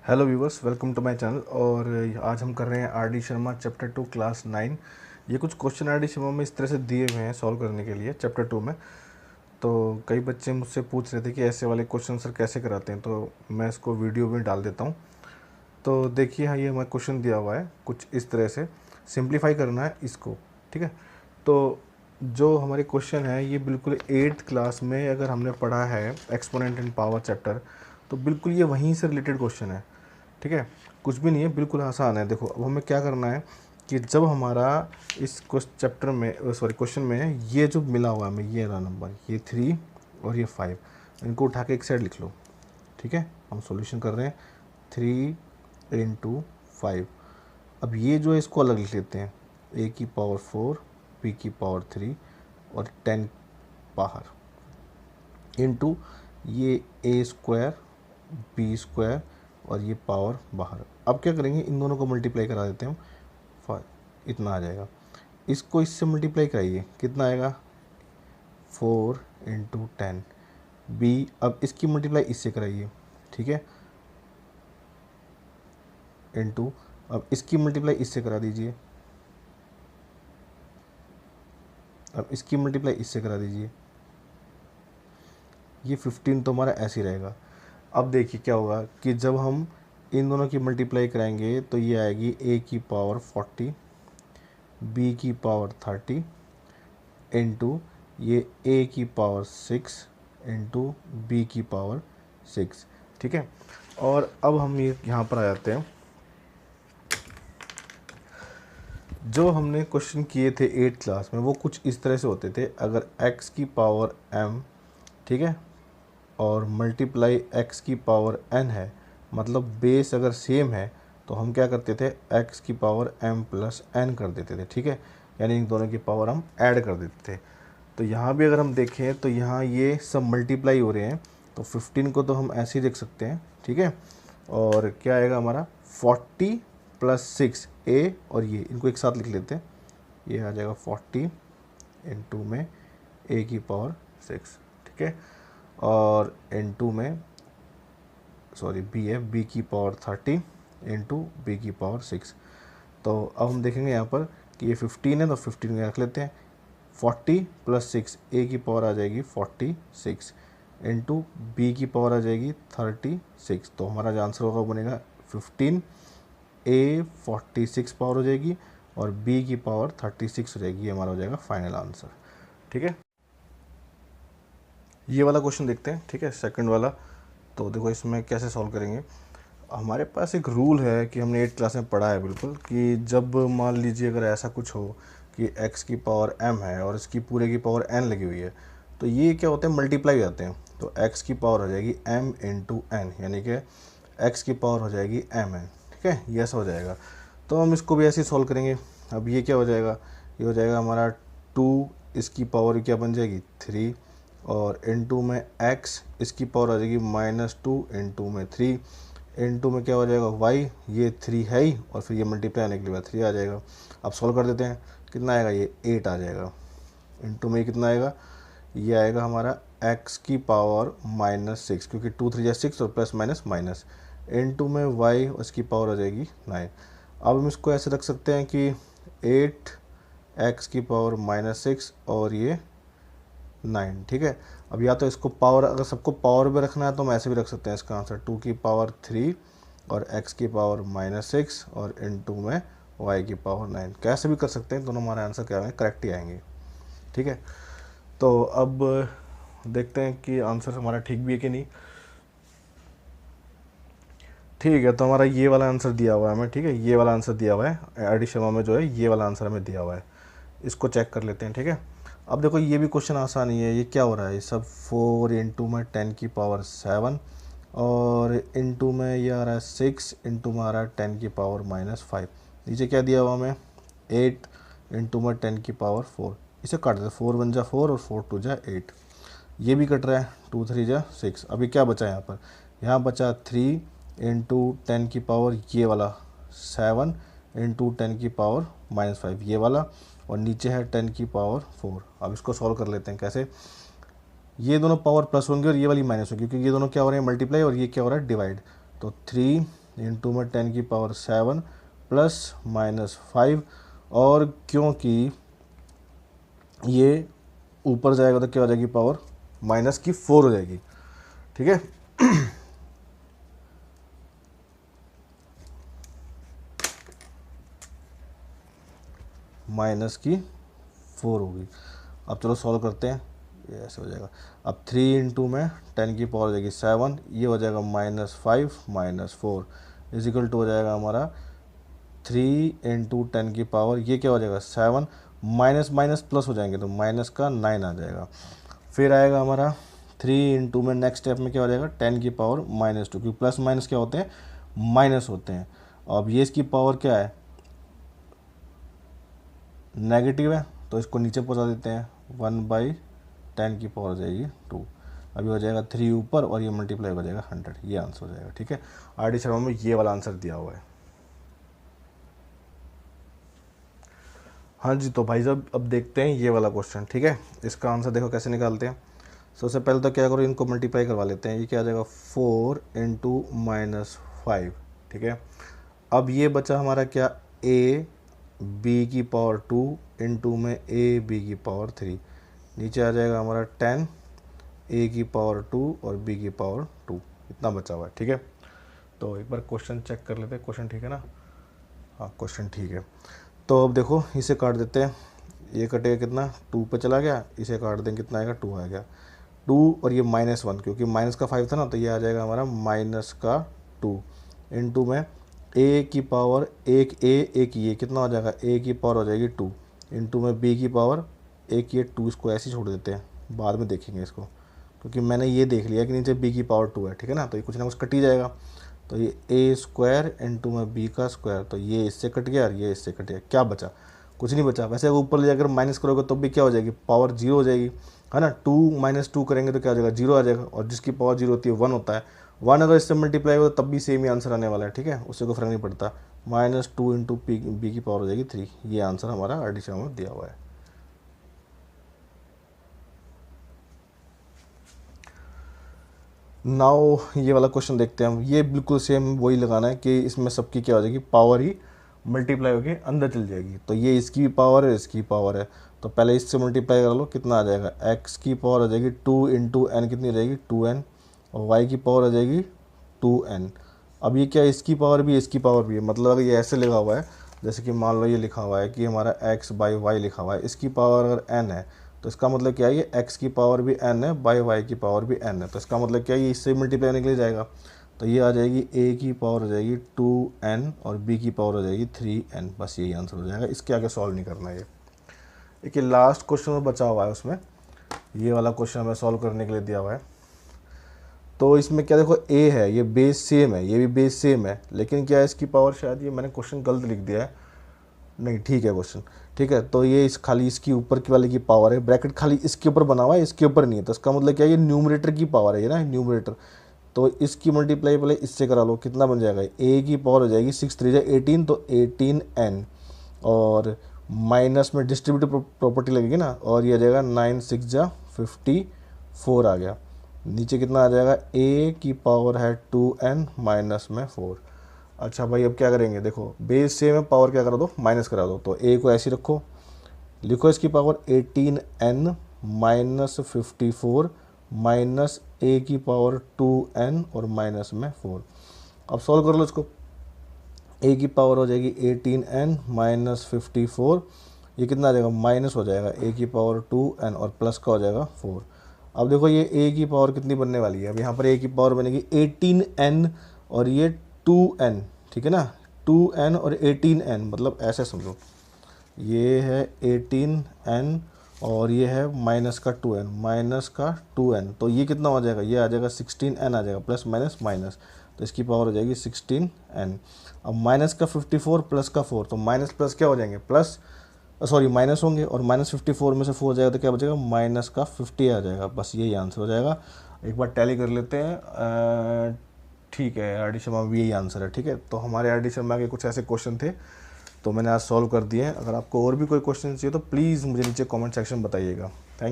Hello viewers, welcome to my channel. और आज हम कर रहे हैं R D Sharma chapter 2 class 9। ये कुछ क्वेश्चन आर डी शर्मा में इस तरह से दिए हुए हैं सॉल्व करने के लिए चैप्टर 2 में। तो कई बच्चे मुझसे पूछ रहे थे कि ऐसे वाले क्वेश्चन सर कैसे कराते हैं, तो मैं इसको वीडियो में डाल देता हूँ। तो देखिए, हाँ, ये हमारा क्वेश्चन दिया हुआ है कुछ इस तरह से। सिंप्लीफाई करना है इसको, ठीक है। तो जो हमारे क्वेश्चन है ये बिल्कुल 8th क्लास में अगर हमने पढ़ा है एक्सपोनेंट एंड पावर चैप्टर, तो बिल्कुल ये वहीं से रिलेटेड क्वेश्चन है, ठीक है। कुछ भी नहीं है, बिल्कुल आसान है। देखो, अब हमें क्या करना है कि जब हमारा इस चैप्टर में क्वेश्चन में ये जो मिला हुआ है हमें, ये रहा नंबर, ये 3 और ये 5, इनको उठा के एक साइड लिख लो, ठीक है। हम सॉल्यूशन कर रहे हैं 3 इंटू 5। अब ये जो है इसको अलग लिख लेते हैं, a की पावर 4, b की पावर 3 और 10 बाहर, इंटू ये a स्क्वायर, b स्क्वायर और ये पावर बाहर। अब क्या करेंगे, इन दोनों को मल्टीप्लाई करा देते हैं हम, इतना आ जाएगा। इसको इससे मल्टीप्लाई कराइए, कितना आएगा 4 इंटू 10 b। अब इसकी मल्टीप्लाई इससे कराइए, ठीक है, इंटू, अब इसकी मल्टीप्लाई इससे करा दीजिए, अब इसकी मल्टीप्लाई इससे करा दीजिए। ये 15 तो हमारा ऐसे ही रहेगा। अब देखिए क्या होगा कि जब हम इन दोनों की मल्टीप्लाई कराएंगे तो ये आएगी a की पावर 40, b की पावर 30 इंटू ये a की पावर 6 इंटू b की पावर 6, ठीक है। और अब हम ये यहाँ पर आ जाते हैं, जो हमने क्वेश्चन किए थे 8th क्लास में वो कुछ इस तरह से होते थे। अगर x की पावर m, ठीक है, और मल्टीप्लाई x की पावर n है, मतलब बेस अगर सेम है, तो हम क्या करते थे, x की पावर m प्लस n कर देते थे, ठीक है। यानी इन दोनों की पावर हम ऐड कर देते थे। तो यहाँ भी अगर हम देखें तो यहाँ ये सब मल्टीप्लाई हो रहे हैं, तो 15 को तो हम ऐसे ही देख सकते हैं, ठीक है। और क्या आएगा हमारा 40 प्लस 6 a, और ये इनको एक साथ लिख लेते हैं, ये आ जाएगा 40 इंटू में a की पावर 6, ठीक है। और इंटू में b है, b की पावर 30 इंटू b की पावर 6। तो अब हम देखेंगे यहाँ पर कि ये 15 है, तो 15 रख लेते हैं। 40 प्लस 6 a की पावर आ जाएगी 46 इंटू b की पावर आ जाएगी 36। तो हमारा जो आंसर होगा वो बनेगा 15, a 46 पावर हो जाएगी और b की पावर 36 हो जाएगी। ये हमारा हो जाएगा फाइनल आंसर, ठीक है। ये वाला क्वेश्चन देखते हैं, ठीक है, सेकंड वाला। तो देखो इसमें कैसे सॉल्व करेंगे। हमारे पास एक रूल है कि हमने 8th क्लास में पढ़ा है बिल्कुल, कि जब मान लीजिए अगर ऐसा कुछ हो कि x की पावर m है और इसकी पूरे की पावर n लगी हुई है, तो ये क्या होते हैं, मल्टीप्लाई जाते हैं। तो x की पावर हो जाएगी m इंटू एन, यानी कि x की पावर हो जाएगी mn, ठीक है, ये ऐसा हो जाएगा। तो हम इसको भी ऐसे ही सॉल्व करेंगे। अब ये क्या हो जाएगा, ये हो जाएगा हमारा 2, इसकी पावर क्या बन जाएगी 3, और इंटू में x, इसकी पावर आ जाएगी -2 इंटू में 3 इंटू में क्या हो जाएगा y, ये 3 है ही, और फिर ये मल्टीप्लाई आने के लिए 3 आ जाएगा। अब सॉल्व कर देते हैं, कितना आएगा, ये 8 आ जाएगा। इंटू में कितना आएगा, ये आएगा हमारा x की पावर -6, क्योंकि 2 3 6 और प्लस माइनस माइनस, इंटू में y, उसकी पावर आ जाएगी 9। अब हम इसको ऐसे रख सकते हैं कि 8x की पावर -6 और ये 9, ठीक है। अब या तो इसको पावर, अगर सबको पावर में रखना है तो हम ऐसे भी रख सकते हैं इसका आंसर 2 की पावर 3 और x की पावर -6 और इंटू में y की पावर 9, कैसे भी कर सकते हैं। दोनों हमारे आंसर क्या आएंगे, करेक्ट ही आएंगे, ठीक है। तो अब देखते हैं कि आंसर हमारा ठीक भी है कि नहीं। ठीक है, तो हमारा ये वाला आंसर दिया हुआ है हमें, ठीक है, ये वाला आंसर दिया हुआ है आर डी शर्मा में, जो है ये वाला आंसर हमें दिया हुआ है। इसको चेक कर लेते हैं, ठीक है। अब देखो ये भी क्वेश्चन आसान ही है। ये क्या हो रहा है, ये सब 4 इंटू में 10 की पावर 7 और इंटू में ये आ रहा है 6 इंटू में आ रहा है 10 की पावर -5। नीचे क्या दिया हुआ हमें 8 इंटू में 10 की पावर 4। इसे काट देते, 4 1 जा 4 और 4 2 जा 8। ये भी कट रहा है, 2 3 जा 6। अभी क्या बचा यहाँ पर, यहाँ बचा 3 इंटू 10 की पावर ये वाला 7 इंटू 10 की पावर -5 ये वाला, और नीचे है 10 की पावर 4। अब इसको सॉल्व कर लेते हैं कैसे। ये दोनों पावर प्लस होंगे और ये वाली माइनस होगी, क्योंकि ये दोनों क्या हो रहे हैं, मल्टीप्लाई, और ये क्या हो रहा है, डिवाइड। तो 3 इंटू में 10 की पावर 7 प्लस माइनस 5, और क्योंकि ये ऊपर जाएगा तो क्या हो जाएगी, पावर माइनस की 4 हो जाएगी। ठीक है, माइनस की 4 होगी। अब चलो सॉल्व करते हैं, ये ऐसे हो जाएगा। अब 3 इंटू में 10 की पावर हो जाएगी 7, ये हो जाएगा -5 -4 इजिकल टू हो जाएगा हमारा 3 इंटू 10 की पावर, ये क्या हो जाएगा 7, माइनस माइनस प्लस हो जाएंगे तो माइनस का 9 आ जाएगा। फिर आएगा हमारा 3 इंटू में नेक्स्ट स्टेप में क्या हो जाएगा 10 की पावर -2, क्योंकि प्लस माइनस क्या होते हैं, माइनस होते हैं। अब ये इसकी पावर क्या है, नेगेटिव है, तो इसको नीचे पहुंचा देते हैं, 1/10 की पावर हो जाएगी 2। अभी हो जाएगा 3 ऊपर और ये मल्टीप्लाई हो जाएगा 100, ये आंसर हो जाएगा। ठीक है, आर.डी. शर्मा में ये वाला आंसर दिया हुआ है। हाँ जी, तो भाई साहब अब देखते हैं ये वाला क्वेश्चन। ठीक है, इसका आंसर देखो कैसे निकालते हैं। सबसे पहले तो क्या करो, इनको मल्टीप्लाई करवा लेते हैं। ये क्या आ जाएगा 4 इंटू -5। ठीक है, अब ये बचा हमारा क्या, a b की पावर 2 इंटू में a b की पावर 3, नीचे आ जाएगा हमारा 10 a की पावर 2 और b की पावर 2, इतना बचा हुआ है। ठीक है, तो एक बार क्वेश्चन चेक कर लेते हैं, क्वेश्चन ठीक है ना, हाँ क्वेश्चन ठीक है। तो अब देखो इसे काट देते हैं, ये कटेगा कितना, 2 पे चला गया, इसे काट देंगे कितना आएगा, 2 आ गया, 2 और ये -1, क्योंकि माइनस का 5 था ना, तो ये आ जाएगा हमारा माइनस का 2 इंटू में a की पावर, एक a एक ये कितना हो जाएगा, a की पावर हो जाएगी 2 इंटू में b की पावर, एक ये 2, इसको ऐसे ही छोड़ देते हैं, बाद में देखेंगे इसको, क्योंकि मैंने ये देख लिया कि नीचे b की पावर 2 है। ठीक है ना, तो ये कुछ ना कुछ कट ही जाएगा, तो ये a स्क्वायर इंटू में b का स्क्वायर, तो ये इससे कट गया और ये इससे कट गया, क्या बचा, कुछ नहीं बचा। वैसे ऊपर ले जाकर माइनस करोगे तो भी क्या हो जाएगी, पावर 0 हो जाएगी, है ना। 2 - 2 करेंगे तो क्या हो जाएगा, 0 आ जाएगा, और जिसकी पावर 0 होती है 1 होता है, 1 अगर इससे मल्टीप्लाई हो तब भी सेम ही आंसर आने वाला है। ठीक है, उससे कोई फर्क नहीं पड़ता, -2 इंटू बी की पावर हो जाएगी 3, ये आंसर हमारा आर.डी. शर्मा में दिया हुआ है। नाउ ये वाला क्वेश्चन देखते हैं हम, ये बिल्कुल सेम वही लगाना है कि इसमें सबकी क्या हो जाएगी, पावर ही मल्टीप्लाई होकर अंदर चल जाएगी। तो ये इसकी भी पावर है, इसकी पावर है, तो पहले इससे मल्टीप्लाई कर लो, कितना आ जाएगा, x की पावर हो जाएगी 2 इंटू एन, कितनी हो जाएगी 2n, और y की पावर हो जाएगी 2n। अब ये क्या, इसकी पावर भी इसकी पावर भी है, मतलब अगर ये ऐसे लिखा हुआ है, जैसे कि मान लो ये लिखा हुआ है कि हमारा x/y लिखा हुआ है, इसकी पावर अगर n है, तो इसका मतलब क्या है, ये x की पावर भी n है, बाई y की पावर भी n है, तो इसका मतलब क्या है, ये इससे मल्टीप्लाई होने के लिए जाएगा, तो ये आ जाएगी a की पावर हो जाएगी 2n और b की पावर हो जाएगी 3n, बस यही आंसर हो जाएगा। इसके आगे सॉल्व नहीं करना है। ये एक लास्ट क्वेश्चन में बचा हुआ है, उसमें ये वाला क्वेश्चन हमें सॉल्व करने के लिए दिया हुआ है। तो इसमें क्या देखो, a है, ये बेस सेम है, ये भी बेस सेम है, लेकिन क्या है इसकी पावर, शायद ये मैंने क्वेश्चन गलत लिख दिया है, नहीं ठीक है क्वेश्चन ठीक है। तो ये इस खाली इसकी ऊपर की वाले की पावर है, ब्रैकेट खाली इसके ऊपर बना हुआ है, इसके ऊपर नहीं है, तो इसका मतलब क्या है, ये न्यूमरेटर की पावर है, ये ना न्यूमरेटर, तो इसकी मल्टीप्लाई पहले इससे करा लो, कितना बन जाएगा, a की पावर हो जाएगी 6 3 18, तो 18n, और माइनस में डिस्ट्रीब्यूटिव प्रॉपर्टी लगेगी ना, और ये आ जाएगा 9 6 54 आ गया, नीचे कितना आ जाएगा, a की पावर है 2n माइनस में 4। अच्छा भाई अब क्या करेंगे, देखो बेस सेम है, पावर क्या करा दो, माइनस करा दो, तो a को ऐसे रखो, लिखो इसकी power 18n minus 54 minus a की पावर 2n और माइनस में 4। अब सॉल्व कर लो इसको, a की पावर हो जाएगी 18n माइनस 54, ये कितना आ जाएगा, माइनस हो जाएगा a की पावर 2n और प्लस का हो जाएगा 4। अब देखो ये a की पावर कितनी बनने वाली है, अब यहाँ पर a की पावर बनेगी 18n और ये 2n, ठीक है ना, 2n और 18n, मतलब ऐसे समझो, ये है 18n और ये है माइनस का 2n, तो ये कितना हो जाएगा, ये आ जाएगा 16n आ जाएगा, प्लस माइनस माइनस, तो इसकी पावर हो जाएगी 16n। अब माइनस का 54 प्लस का 4, तो माइनस प्लस क्या हो जाएंगे, प्लस सॉरी माइनस होंगे, और माइनस 54 में से 4 जाएगा तो क्या बचेगा, माइनस का 50 आ जाएगा, बस यही आंसर हो जाएगा। एक बार टैली कर लेते हैं, ठीक है, आर.डी. शर्मा भी यही आंसर है। ठीक है, तो हमारे आर.डी. शर्मा के कुछ ऐसे क्वेश्चन थे, तो मैंने आज सॉल्व कर दिए हैं। अगर आपको और भी कोई क्वेश्चन चाहिए तो प्लीज़ मुझे नीचे कमेंट सेक्शन बताइएगा। थैंक